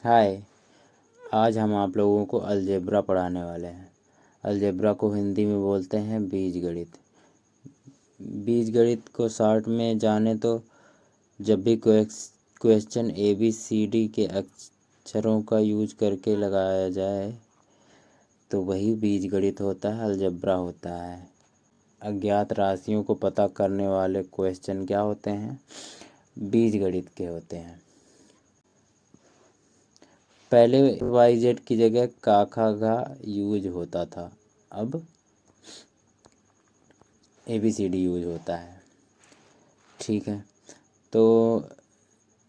हाय। आज हम आप लोगों को अलजेब्रा पढ़ाने वाले हैं। अलजेब्रा को हिंदी में बोलते हैं बीजगणित। बीजगणित को शॉर्ट में जाने तो जब भी क्वेश्चन ABCD के अक्षरों का यूज करके लगाया जाए तो वही बीजगणित होता है, अलजेब्रा होता है। अज्ञात राशियों को पता करने वाले क्वेश्चन क्या होते हैं? बीजगणित के होते हैं। पहले YZ की जगह काखा का यूज होता था, अब ABCD यूज होता है। ठीक है, तो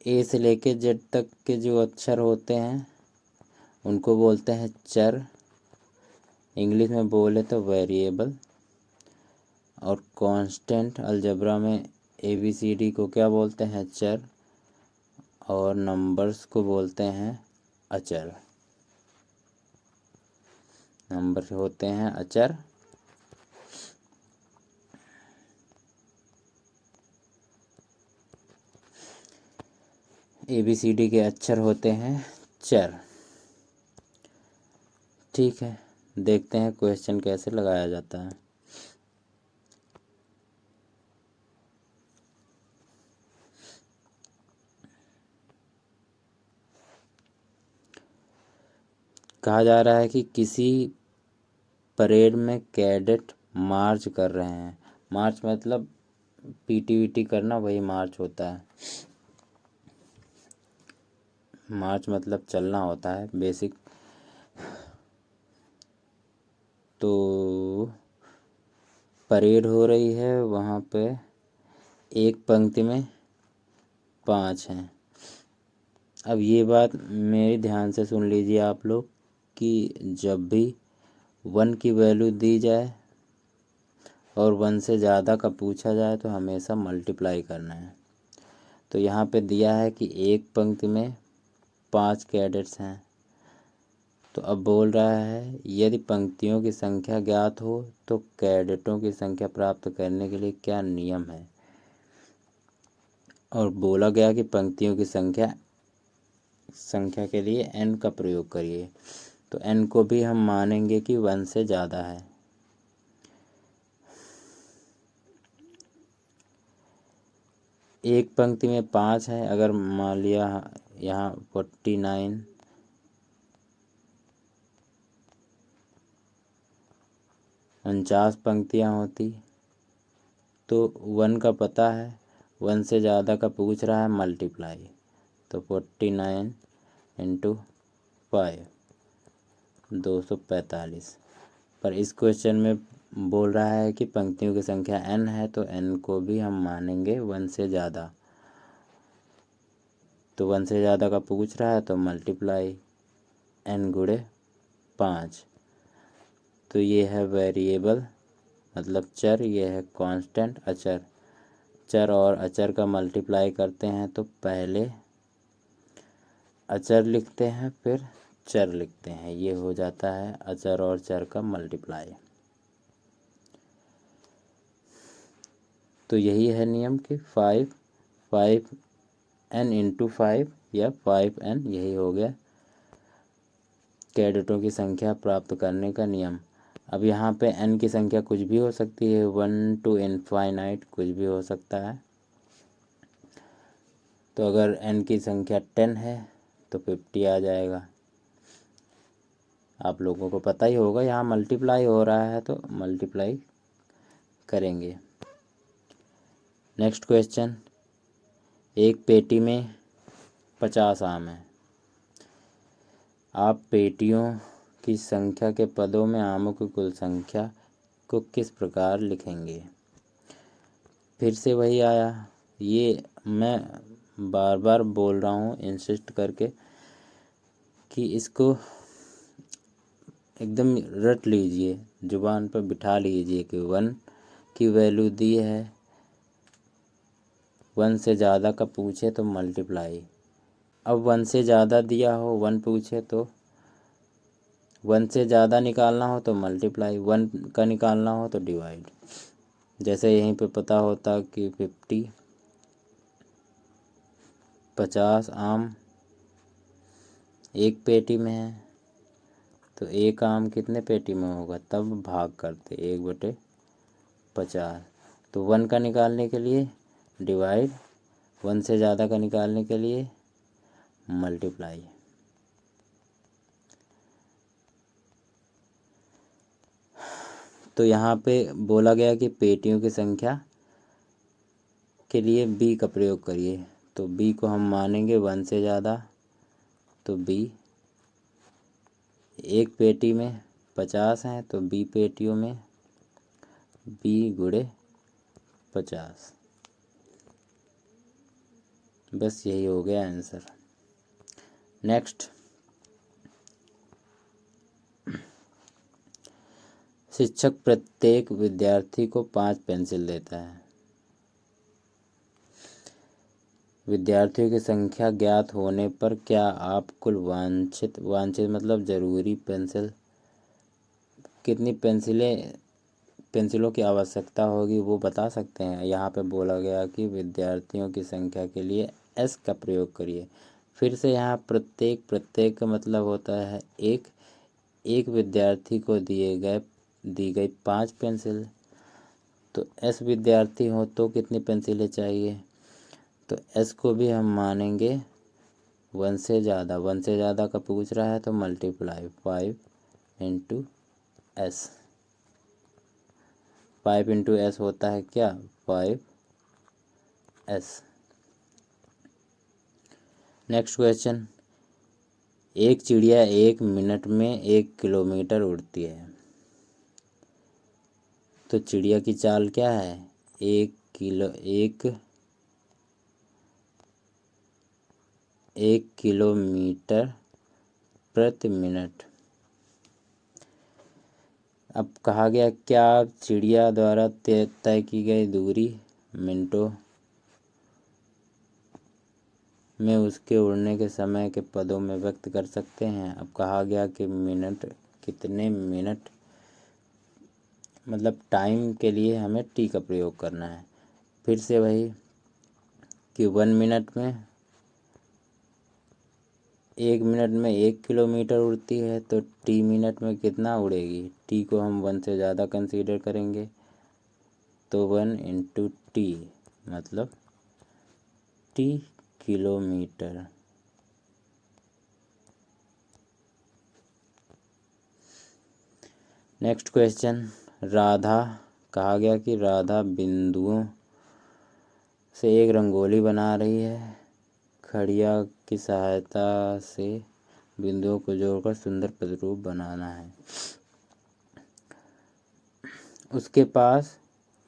A से लेके Z तक के जो अक्षर होते हैं उनको बोलते हैं चर, इंग्लिश में बोले तो वेरिएबल। और कांस्टेंट अलजेब्रा में ABCD को क्या बोलते हैं? चर। और नंबर्स को बोलते हैं अचर। नंबर होते हैं अचर। ABCD के अक्षर होते हैं चर। ठीक है, देखते हैं क्वेश्चन कैसे लगाया जाता है। कहा जा रहा है कि किसी परेड में कैडेट मार्च कर रहे हैं। मार्च मतलब PT करना, वही मार्च होता है। मार्च मतलब चलना होता है बेसिक। तो परेड हो रही है, वहाँ पे एक पंक्ति में 5 हैं। अब ये बात मेरी ध्यान से सुन लीजिए आप लोग कि जब भी 1 की वैल्यू दी जाए और 1 से ज़्यादा का पूछा जाए तो हमेशा मल्टीप्लाई करना है। तो यहाँ पे दिया है कि एक पंक्ति में 5 कैडेट्स हैं। तो अब बोल रहा है यदि पंक्तियों की संख्या ज्ञात हो तो कैडेटों की संख्या प्राप्त करने के लिए क्या नियम है। और बोला गया कि पंक्तियों की संख्या के लिए n का प्रयोग करिए। तो n को भी हम मानेंगे कि 1 से ज़्यादा है। एक पंक्ति में 5 है, अगर मान लिया यहाँ 49 49 पंक्तियाँ होती तो 1 का पता है, 1 से ज़्यादा का पूछ रहा है, मल्टीप्लाई। तो 49 इंटू 5 245। पर इस क्वेश्चन में बोल रहा है कि पंक्तियों की संख्या n है तो n को भी हम मानेंगे 1 से ज़्यादा। तो 1 से ज़्यादा का पूछ रहा है तो मल्टीप्लाई n गुणे 5। तो ये है वेरिएबल मतलब चर, ये है कांस्टेंट अचर। चर और अचर का मल्टीप्लाई करते हैं तो पहले अचर लिखते हैं फिर चर लिखते हैं, ये हो जाता है अचर और चर का मल्टीप्लाई। तो यही है नियम कि 5n इंटू 5 या 5n, यही हो गया कैडेटों की संख्या प्राप्त करने का नियम। अब यहाँ पे n की संख्या कुछ भी हो सकती है, 1 to इनफाइनाइट कुछ भी हो सकता है। तो अगर n की संख्या 10 है तो 50 आ जाएगा। आप लोगों को पता ही होगा, यहाँ मल्टीप्लाई हो रहा है तो मल्टीप्लाई करेंगे। नेक्स्ट क्वेश्चन, एक पेटी में 50 आम हैं। आप पेटियों की संख्या के पदों में आमों की कुल संख्या को किस प्रकार लिखेंगे? फिर से वही आया, ये मैं बार बार बोल रहा हूँ इंसिस्ट करके कि इसको एकदम रट लीजिए, जुबान पर बिठा लीजिए कि 1 की वैल्यू दी है, 1 से ज़्यादा का पूछे तो मल्टीप्लाई। अब 1 से ज़्यादा दिया हो, 1 पूछे तो 1 से ज़्यादा निकालना हो तो मल्टीप्लाई, 1 का निकालना हो तो डिवाइड। जैसे यहीं पे पता होता कि 50 आम एक पेटी में है तो एक आम कितने पेटी में होगा, तब भाग करते 1/50। तो 1 का निकालने के लिए डिवाइड, 1 से ज़्यादा का निकालने के लिए मल्टीप्लाई। तो यहाँ पे बोला गया कि पेटियों की संख्या के लिए b का प्रयोग करिए। तो b को हम मानेंगे 1 से ज़्यादा, तो b, एक पेटी में 50 हैं तो b पेटियों में b गुणे 50। बस यही हो गया आंसर। नेक्स्ट, शिक्षक प्रत्येक विद्यार्थी को 5 पेंसिल देता है। विद्यार्थियों की संख्या ज्ञात होने पर क्या आप कुल वांछित मतलब जरूरी पेंसिल, कितनी पेंसिलों की आवश्यकता होगी वो बता सकते हैं। यहाँ पे बोला गया कि विद्यार्थियों की संख्या के लिए s का प्रयोग करिए। फिर से यहाँ प्रत्येक का मतलब होता है एक विद्यार्थी को दी गई 5 पेंसिल। तो s विद्यार्थी हो तो कितनी पेंसिलें चाहिए, तो s को भी हम मानेंगे 1 से ज़्यादा का पूछ रहा है तो multiply 5 into s। 5 into S होता है क्या, 5s। नेक्स्ट क्वेश्चन, एक चिड़िया 1 मिनट में 1 किलोमीटर उड़ती है। तो चिड़िया की चाल क्या है, 1 किलोमीटर प्रति मिनट। अब कहा गया क्या चिड़िया द्वारा तय की गई दूरी मिनटों में उसके उड़ने के समय के पदों में व्यक्त कर सकते हैं। अब कहा गया कि कितने मिनट मतलब टाइम के लिए हमें टी का प्रयोग करना है। फिर से वही कि 1 मिनट में 1 किलोमीटर उड़ती है तो टी मिनट में कितना उड़ेगी। टी को हम 1 से ज़्यादा कंसीडर करेंगे तो 1 इंटू टी मतलब टी किलोमीटर। नेक्स्ट क्वेश्चन, कहा गया कि राधा बिंदुओं से एक रंगोली बना रही है। खड़िया की सहायता से बिंदुओं को जोड़कर सुंदर प्रतिरूप बनाना है। उसके पास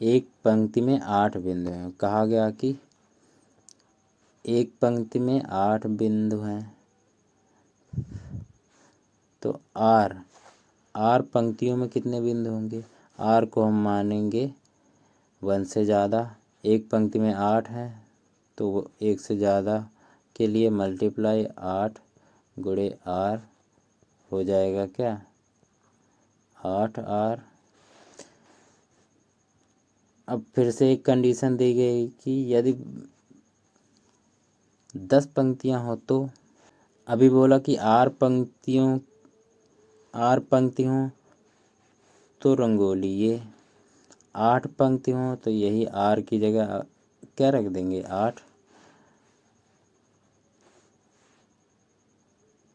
एक पंक्ति में 8 बिंदु हैं। कहा गया कि एक पंक्ति में 8 बिंदु हैं तो आर पंक्तियों में कितने बिंदु होंगे। आर को हम मानेंगे 1 से ज़्यादा, एक पंक्ति में 8 है तो वो 1 से ज़्यादा के लिए मल्टीप्लाई 8 गुणे आर हो जाएगा क्या, 8r। अब फिर से एक कंडीशन दी गई कि यदि 10 पंक्तियां हो तो, अभी बोला कि आर पंक्ति हो तो रंगोली, ये 8 पंक्ति हो तो यही आर की जगह क्या रख देंगे 8।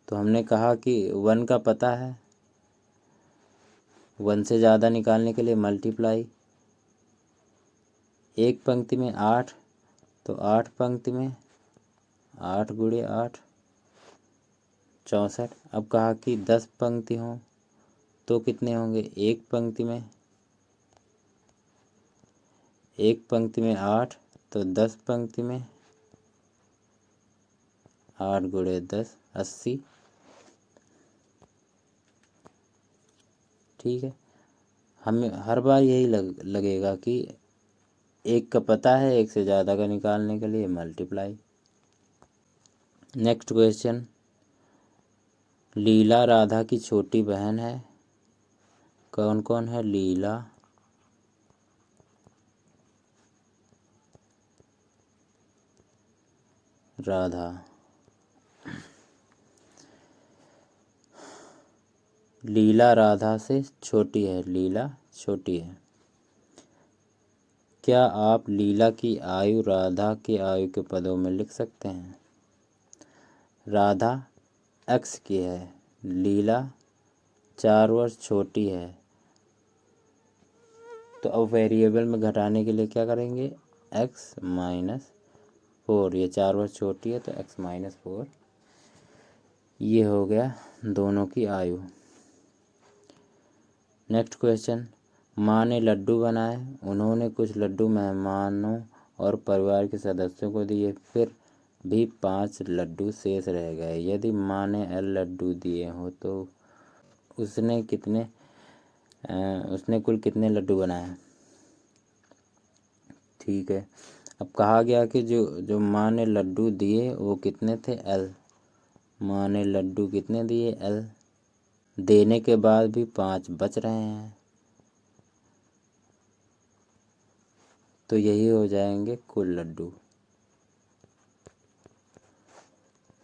तो हमने कहा कि 1 का पता है, 1 से ज़्यादा निकालने के लिए मल्टीप्लाई, एक पंक्ति में 8 तो 8 पंक्ति में 8 गुणे 8 64। अब कहा कि 10 पंक्ति हो तो कितने होंगे, एक पंक्ति में 8 तो 10 पंक्ति में 8 गुणे 10 80। ठीक है, हमें हर बार यही लगेगा कि एक का पता है, एक से ज़्यादा का निकालने के लिए मल्टीप्लाई। नेक्स्ट क्वेश्चन, लीला राधा की छोटी बहन है। कौन कौन है, लीला, राधा। लीला राधा से छोटी है, लीला छोटी है। क्या आप लीला की आयु राधा की आयु के पदों में लिख सकते हैं? राधा x की है, लीला 4 वर्ष छोटी है। तो अब वेरिएबल में घटाने के लिए क्या करेंगे? x माइनस 4, ये 4 वर्ष छोटी है तो x माइनस 4, ये हो गया दोनों की आयु। नेक्स्ट क्वेश्चन, माँ ने लड्डू बनाए, उन्होंने कुछ लड्डू मेहमानों और परिवार के सदस्यों को दिए, फिर भी 5 लड्डू शेष रह गए। यदि माँ ने L लड्डू दिए हो तो उसने कुल कितने लड्डू बनाए? ठीक है, अब कहा गया कि जो माँ ने लड्डू दिए वो कितने थे? L। माँ ने लड्डू कितने दिए? L। देने के बाद भी 5 बच रहे हैं, तो यही हो जाएंगे कुल लड्डू।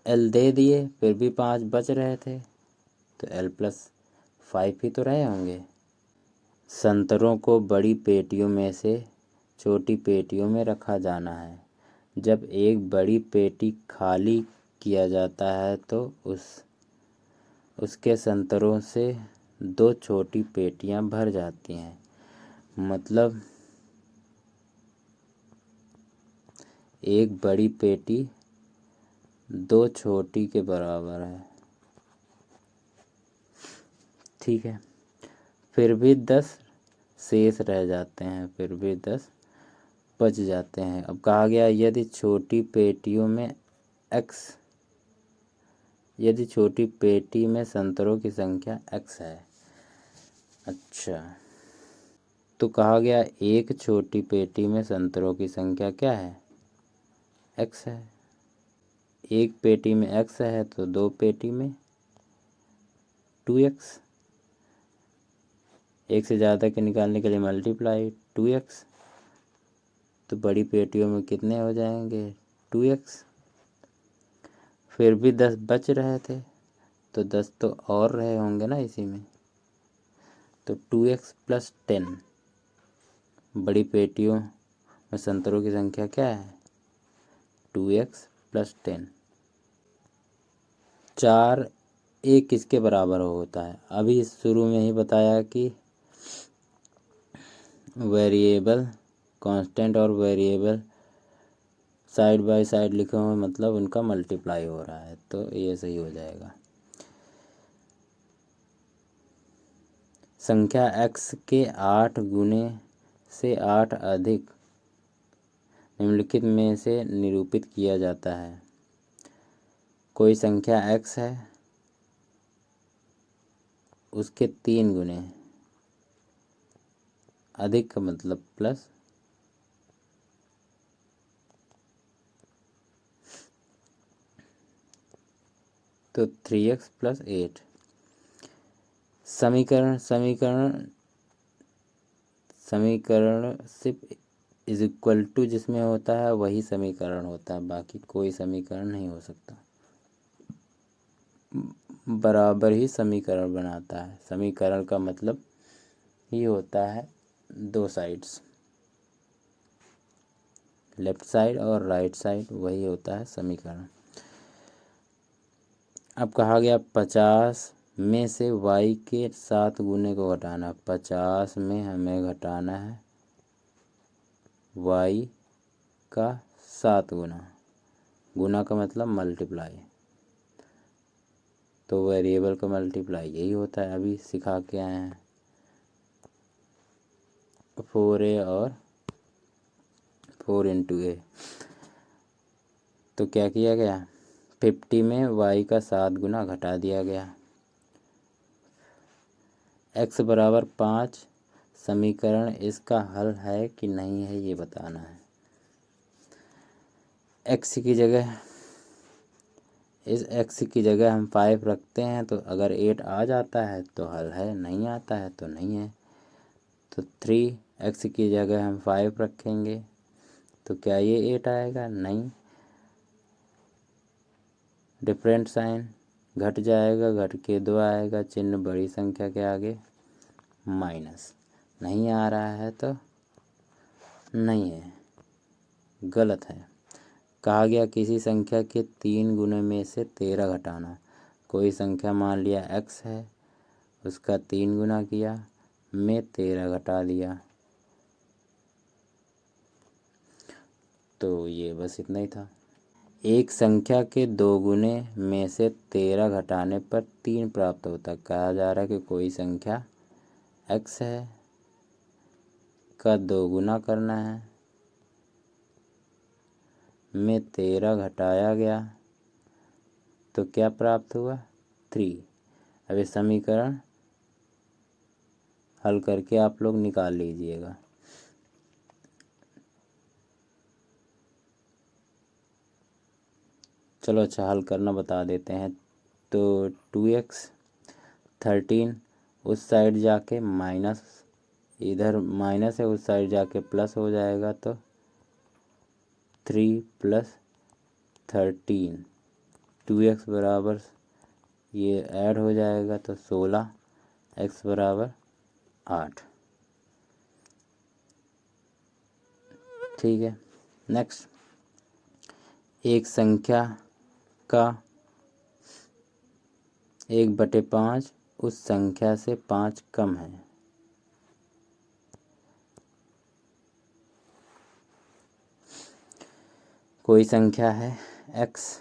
L दे दिए फिर भी 5 बच रहे थे, तो L+5 ही तो रहे होंगे। संतरों को बड़ी पेटियों में से छोटी पेटियों में रखा जाना है। जब एक बड़ी पेटी खाली किया जाता है तो उसके संतरों से 2 छोटी पेटियां भर जाती हैं। मतलब एक बड़ी पेटी 2 छोटी के बराबर है। ठीक है, फिर भी 10 शेष रह जाते हैं, फिर भी 10 बच जाते हैं। अब कहा गया यदि छोटी पेटी में संतरों की संख्या x है। अच्छा, तो कहा गया एक छोटी पेटी में संतरों की संख्या क्या है? x है। एक पेटी में x है तो 2 पेटी में 2x। एक से ज़्यादा के निकालने के लिए मल्टीप्लाई 2x, तो बड़ी पेटियों में कितने हो जाएंगे? 2x। फिर भी 10 बच रहे थे, तो 10 तो और रहे होंगे ना इसी में, तो 2x+10। बड़ी पेटियों में संतरों की संख्या क्या है? 2x+10। 4 एक किसके बराबर होता है? अभी शुरू में ही बताया कि वेरिएबल कांस्टेंट और वेरिएबल साइड बाय साइड लिखे हुए, मतलब उनका मल्टीप्लाई हो रहा है, तो ये सही हो जाएगा। संख्या x के 8 गुने से 8 अधिक निम्नलिखित में से निरूपित किया जाता है। कोई संख्या x है, उसके 3 गुने, अधिक का मतलब प्लस, तो 3x+8। समीकरण सिर्फ इज इक्वल टू जिसमें होता है वही समीकरण होता है, बाकी कोई समीकरण नहीं हो सकता। बराबर ही समीकरण बनाता है। समीकरण का मतलब ही होता है 2 साइड्स, लेफ्ट साइड और राइट साइड, वही होता है समीकरण। अब कहा गया 50 में से y के 7 गुने को घटाना। 50 में हमें घटाना है y का 7 गुना। गुना का मतलब मल्टीप्लाई, तो वेरिएबल का मल्टीप्लाई यही होता है, अभी सिखा के आए हैं। 4a और 4 × a, तो क्या किया गया? 50 में y का 7 गुना घटा दिया गया। x बराबर 5 समीकरण इसका हल है कि नहीं है ये बताना है। x की जगह हम 5 रखते हैं, तो अगर 8 आ जाता है तो हल है, नहीं आता है तो नहीं है। तो 3x की जगह हम 5 रखेंगे, तो क्या ये 8 आएगा? नहीं, डिफरेंट साइन। घट जाएगा, घट के 2 आएगा, चिन्ह बड़ी संख्या के आगे माइनस। नहीं आ रहा है तो नहीं है, गलत है। कहा गया किसी संख्या के 3 गुने में से 13 घटाना। कोई संख्या मान लिया x है, उसका 3 गुना किया, में 13 घटा दिया। तो ये बस इतना ही था। एक संख्या के 2 गुने में से 13 घटाने पर 3 प्राप्त होता है। कहा जा रहा है कि कोई संख्या x है का 2 गुना करना है, में 13 घटाया गया तो क्या प्राप्त हुआ? 3। अब ये समीकरण हल करके आप लोग निकाल लीजिएगा। चलो अच्छा, हल करना बता देते हैं। तो 2x 13 उस साइड जाके माइनस, इधर माइनस है, उस साइड जाके प्लस हो जाएगा, तो 3 + 13 2x बराबर ये ऐड हो जाएगा तो 16, x बराबर 8। ठीक है। नेक्स्ट, एक संख्या का 1/5 उस संख्या से 5 कम है। कोई संख्या है x,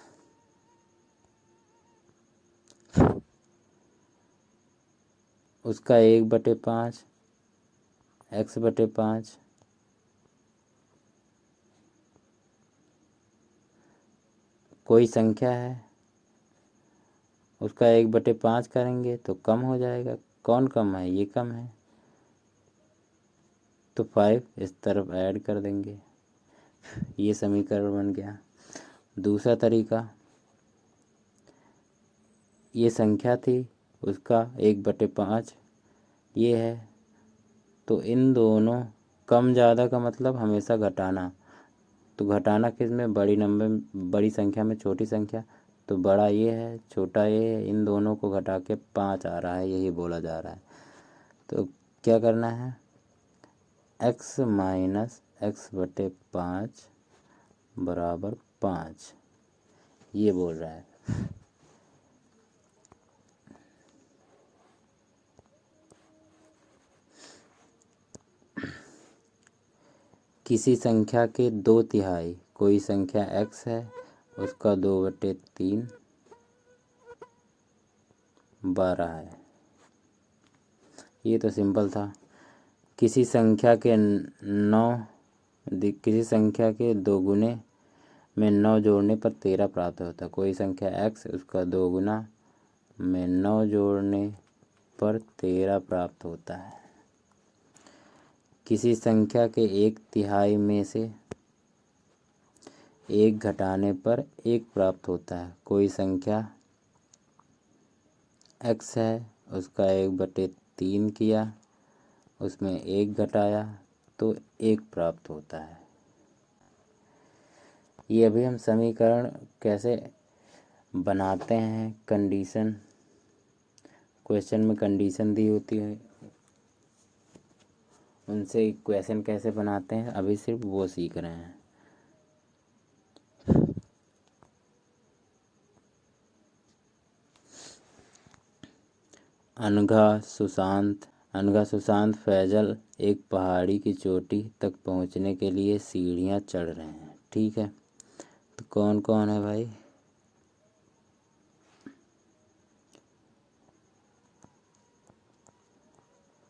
उसका 1/5 x/5 कोई संख्या है, उसका 1/5 करेंगे तो कम हो जाएगा। कौन कम है? ये कम है, तो 5 इस तरफ ऐड कर देंगे। ये समीकरण बन गया। दूसरा तरीका, ये संख्या थी, उसका 1/5 ये है, तो इन दोनों कम ज़्यादा का मतलब हमेशा घटाना। तो घटाना किस में? बड़ी नंबर, बड़ी संख्या में छोटी संख्या। तो बड़ा ये है, छोटा ये है, इन दोनों को घटा के 5 आ रहा है, यही बोला जा रहा है। तो क्या करना है? x - x/5 बराबर 5, ये बोल रहा है। किसी संख्या के 2/3, कोई संख्या x है, उसका 2/3 12 है। ये तो सिंपल था। किसी संख्या के 2 गुने में 9 जोड़ने पर 13 प्राप्त होता है। कोई संख्या x, उसका 2 गुना में 9 जोड़ने पर 13 प्राप्त होता है। किसी संख्या के 1/3 में से 1 घटाने पर 1 प्राप्त होता है। कोई संख्या x है, उसका 1/3 किया, उसमें 1 घटाया तो 1 प्राप्त होता है। ये अभी हम समीकरण कैसे बनाते हैं, कंडीशन, क्वेश्चन में कंडीशन दी होती है, उनसे क्वेश्चन कैसे बनाते हैं अभी सिर्फ वो सीख रहे हैं। अनघा सुशांत फैजल एक पहाड़ी की चोटी तक पहुंचने के लिए सीढ़ियां चढ़ रहे हैं। ठीक है, तो कौन कौन है भाई?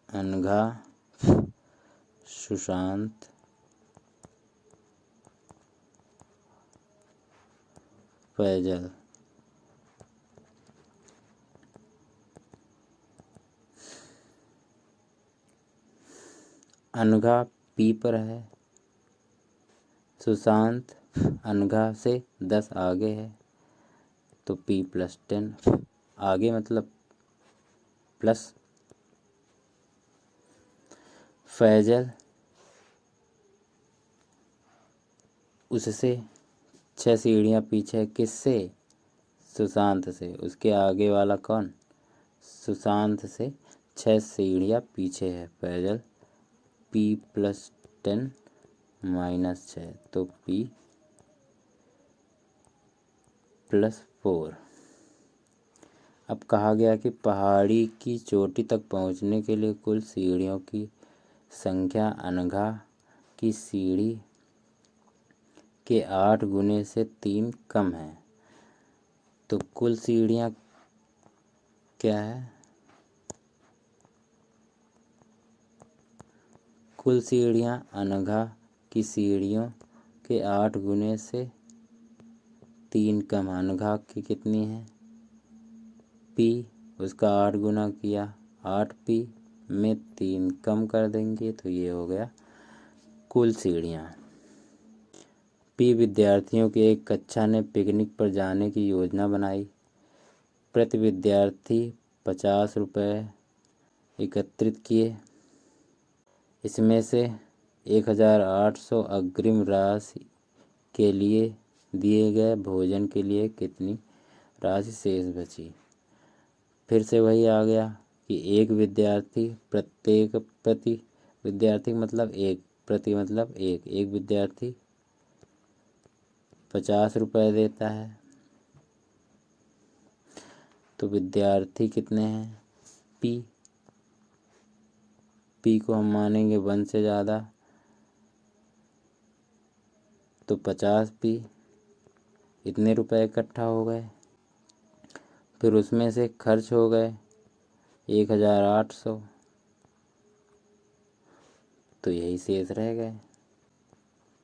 अनघा, सुशांत, फैजल। अनघा पी पर है, सुशांत अनघा से 10 आगे है, तो p + 10 आगे मतलब प्लस। फैजल उससे 6 सीढ़ियाँ पीछे, किससे? सुशांत से। उसके आगे वाला कौन? सुशांत से 6 सीढ़ियाँ पीछे है पैदल। P+10 -6 तो P+4। अब कहा गया कि पहाड़ी की चोटी तक पहुंचने के लिए कुल सीढ़ियों की संख्या अनघा की सीढ़ी के 8 गुने से 3 कम है। तो कुल सीढ़ियाँ क्या है? कुल सीढ़ियाँ अनघा की सीढ़ियों के 8 गुने से 3 कम। अनघा की कितनी है? P, उसका 8 गुना किया 8P में 3 कम कर देंगे तो ये हो गया कुल सीढ़ियाँ। P विद्यार्थियों की एक कक्षा ने पिकनिक पर जाने की योजना बनाई। प्रति विद्यार्थी 50 रुपये एकत्रित किए। इसमें से 1800 अग्रिम राशि के लिए दिए गए भोजन के लिए कितनी राशि शेष बची? फिर से वही आ गया कि एक विद्यार्थी प्रति विद्यार्थी मतलब एक विद्यार्थी 50 रुपये देता है। तो विद्यार्थी कितने हैं? P को हम मानेंगे 1 से ज़्यादा तो 50P, इतने रुपए इकट्ठा हो गए। फिर उसमें से खर्च हो गए 1800 तो यही शेष रह गए।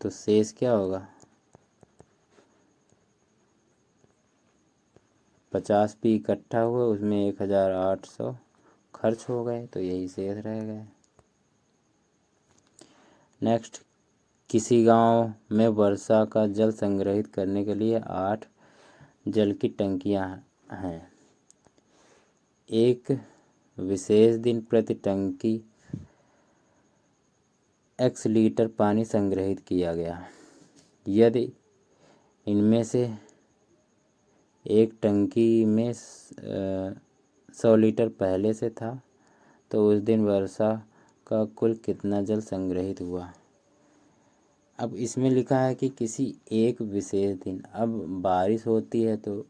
तो शेष क्या होगा? 50P इकट्ठा हुआ, उसमें 1800 खर्च हो गए तो यही शेष रह गए। नेक्स्ट, किसी गांव में वर्षा का जल संग्रहित करने के लिए 8 जल की टंकियां हैं। एक विशेष दिन प्रति टंकी x लीटर पानी संग्रहित किया गया। यदि इनमें से एक टंकी में 100 लीटर पहले से था तो उस दिन वर्षा का कुल कितना जल संग्रहित हुआ? अब इसमें लिखा है कि किसी एक विशेष दिन। अब बारिश होती है तो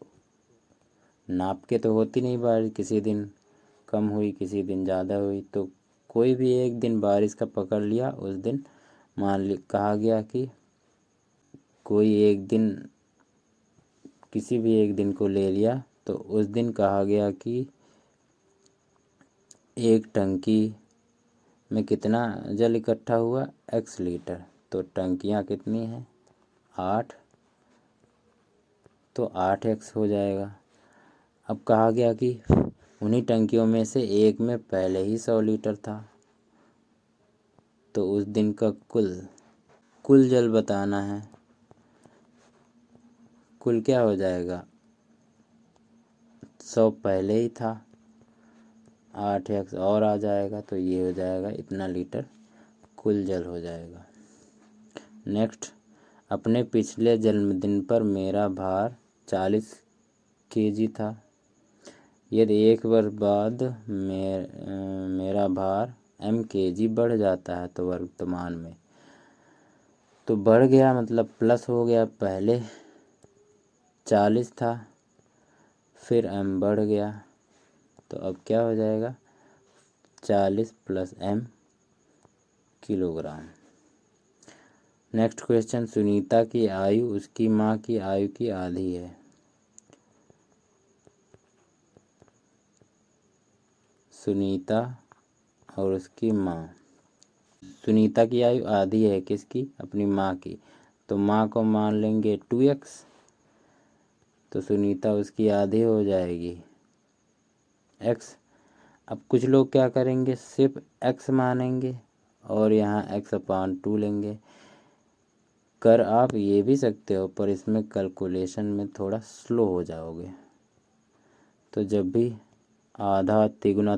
नाप के तो होती नहीं बारिश, किसी दिन कम हुई किसी दिन ज़्यादा हुई। तो कोई भी एक दिन बारिश का पकड़ लिया, उस दिन कहा गया कि कोई एक दिन, किसी भी एक दिन को ले लिया तो उस दिन कहा गया कि एक टंकी में कितना जल इकट्ठा हुआ? x litre. तो टंकियाँ कितनी हैं? 8, तो 8x हो जाएगा। अब कहा गया कि उन्हीं टंकियों में से एक में पहले ही 100 लीटर था तो उस दिन का कुल जल बताना है। कुल क्या हो जाएगा? 100 पहले ही था, 8x और आ जाएगा तो ये हो जाएगा इतना लीटर कुल जल हो जाएगा। नेक्स्ट, अपने पिछले जन्मदिन पर मेरा भार 40 kg था। यदि एक वर्ष बाद मेरा भार m kg बढ़ जाता है तो वर्तमान में, तो बढ़ गया मतलब प्लस हो गया। पहले 40 था, फिर m बढ़ गया तो अब क्या हो जाएगा? 40 + m kilogram. Next question, Sunita की आयु उसकी माँ की आयु की आधी है। सुनीता और उसकी माँ, सुनीता की आयु आधी है किसकी? अपनी माँ की। तो माँ को मान लेंगे 2x, तो सुनीता उसकी आधी हो जाएगी x। अब कुछ लोग क्या करेंगे, सिर्फ x मानेंगे और यहाँ x/2 लेंगे। कर आप ये भी सकते हो पर इसमें कैलकुलेशन में थोड़ा स्लो हो जाओगे। तो जब भी आधा तिगुना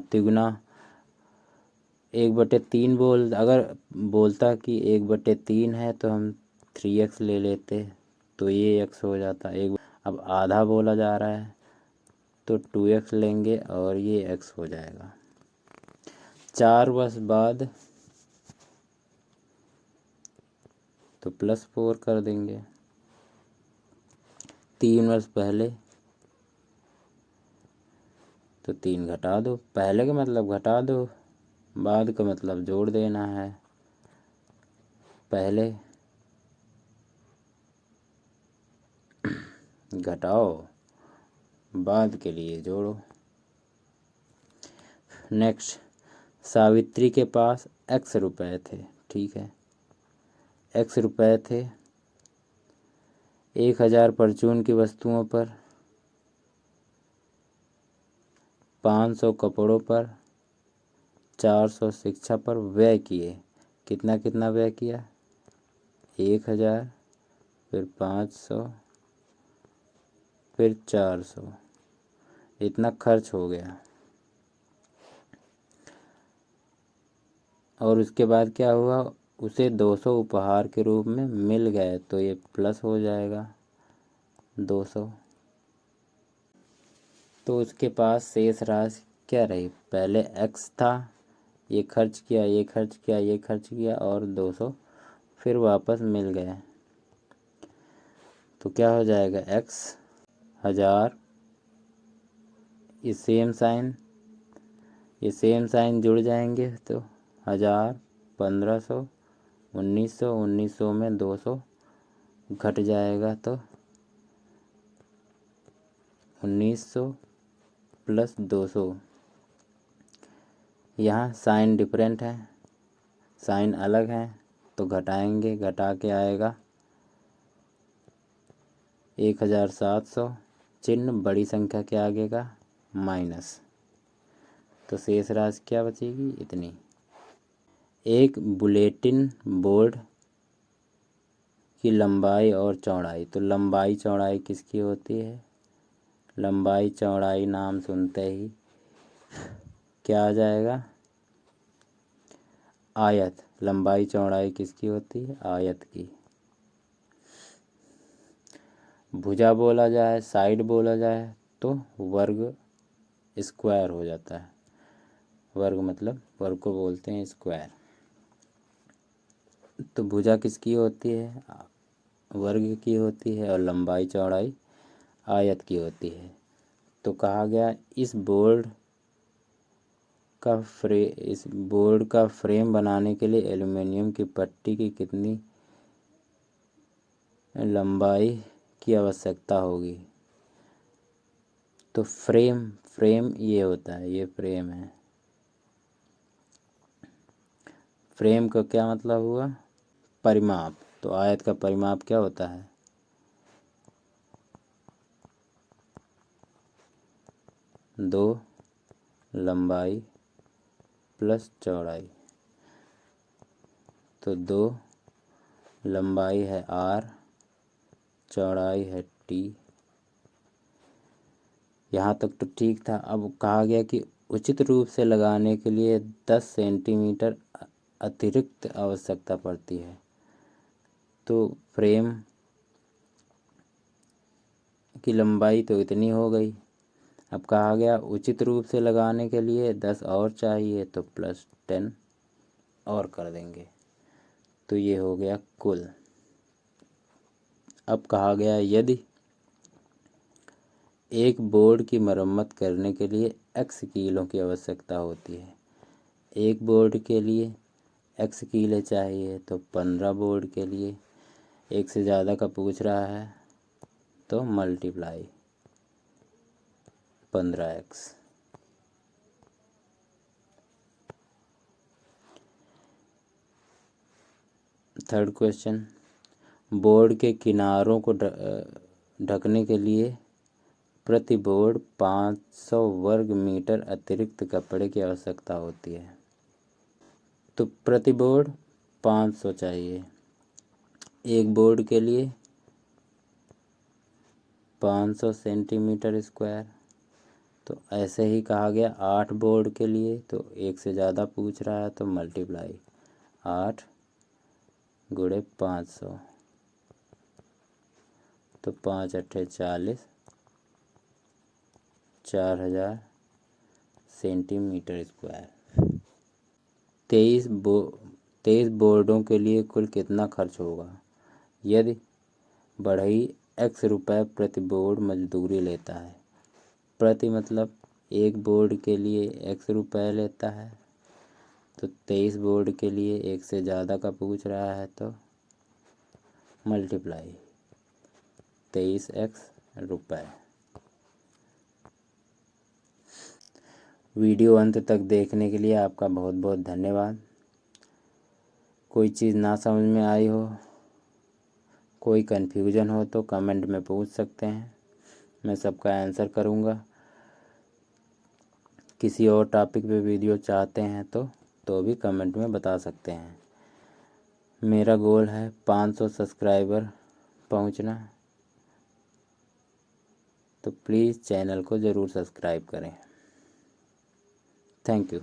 1/3 अगर बोलता कि 1/3 है तो हम 3x ले लेते तो ये x हो जाता। एक अब आधा बोला जा रहा है तो 2x लेंगे और ये x हो जाएगा। 4 वर्ष बाद तो +4 कर देंगे। 3 वर्ष पहले तो 3 घटा दो, पहले का मतलब घटा दो, बाद का मतलब जोड़ देना है। पहले घटाओ, बाद के लिए जोड़ो। नेक्स्ट, सावित्री के पास x रुपए थे, ठीक है, x रुपए थे। 1000 परचून की वस्तुओं पर, 500 कपड़ों पर, 400 शिक्षा पर व्यय किए। कितना कितना व्यय किया? 1000, फिर 500, फिर 400, इतना खर्च हो गया। और उसके बाद क्या हुआ? उसे 200 उपहार के रूप में मिल गए, तो ये प्लस हो जाएगा 200। तो उसके पास शेष राशि क्या रही? पहले x था, ये खर्च किया, ये खर्च किया, ये खर्च किया, और 200 फिर वापस मिल गए। तो क्या हो जाएगा? x 1000, ये सेम साइन, ये सेम साइन जुड़ जाएंगे तो 1000, 1500, 1900, 1900 में 200 घट जाएगा तो 1900 प्लस 200। यहाँ साइन डिफरेंट है, साइन अलग है, तो घटाएंगे, घटा के आएगा 1700, चिन्ह बड़ी संख्या के आगे का माइनस। तो शेष राशि क्या बचेगी? इतनी। एक बुलेटिन बोर्ड की लंबाई और चौड़ाई, तो लंबाई चौड़ाई किसकी होती है? लंबाई चौड़ाई नाम सुनते ही क्या आ जाएगा? आयत। लंबाई चौड़ाई किसकी होती है? आयत की। भुजा बोला जाए, साइड बोला जाए तो वर्ग स्क्वायर हो जाता है। वर्ग मतलब वर्ग को बोलते हैं स्क्वायर। तो भुजा किसकी होती है? वर्ग की होती है, और लंबाई चौड़ाई आयत की होती है। तो कहा गया इस बोर्ड का फ्रेम बनाने के लिए एल्युमिनियम की पट्टी की कितनी लंबाई की आवश्यकता होगी? तो फ्रेम ये होता है, ये फ्रेम है। फ्रेम का क्या मतलब हुआ? परिमाप। तो आयत का परिमाप क्या होता है? 2 लंबाई प्लस चौड़ाई। तो 2 लंबाई है r, चौड़ाई है t। यहाँ तक तो ठीक था। अब कहा गया कि उचित रूप से लगाने के लिए 10 सेंटीमीटर अतिरिक्त आवश्यकता पड़ती है। तो फ्रेम की लंबाई तो इतनी हो गई। अब कहा गया उचित रूप से लगाने के लिए 10 और चाहिए, तो +10 और कर देंगे, तो ये हो गया कुल। अब कहा गया यदि एक बोर्ड की मरम्मत करने के लिए x किलो की आवश्यकता होती है, एक बोर्ड के लिए x किलो चाहिए, तो 15 बोर्ड के लिए, एक से ज़्यादा का पूछ रहा है तो multiply 15x। Third question, board के किनारों को ढकने के लिए प्रति बोर्ड 500 वर्ग मीटर अतिरिक्त कपड़े की आवश्यकता होती है। तो प्रति बोर्ड 500 चाहिए, एक बोर्ड के लिए 500 सेंटीमीटर स्क्वायर। तो ऐसे ही कहा गया 8 बोर्ड के लिए, तो एक से ज़्यादा पूछ रहा है तो मल्टीप्लाई 8 × 500 तो 5 अट्ठे 40, 4000 सेंटीमीटर स्क्वायर। 23 बोर्डों के लिए कुल कितना खर्च होगा यदि बढ़ई x रुपये प्रति बोर्ड मजदूरी लेता है। प्रति मतलब एक बोर्ड के लिए x रुपये लेता है, तो 23 बोर्ड के लिए एक से ज़्यादा का पूछ रहा है तो मल्टीप्लाई 23x रुपये। वीडियो अंत तक देखने के लिए आपका बहुत बहुत धन्यवाद। कोई चीज़ ना समझ में आई हो, कोई कन्फ्यूजन हो तो कमेंट में पूछ सकते हैं, मैं सबका आंसर करूँगा। किसी और टॉपिक पे वीडियो चाहते हैं तो भी कमेंट में बता सकते हैं। मेरा गोल है 500 सब्सक्राइबर पहुंचना, तो प्लीज़ चैनल को ज़रूर सब्सक्राइब करें। Thank you.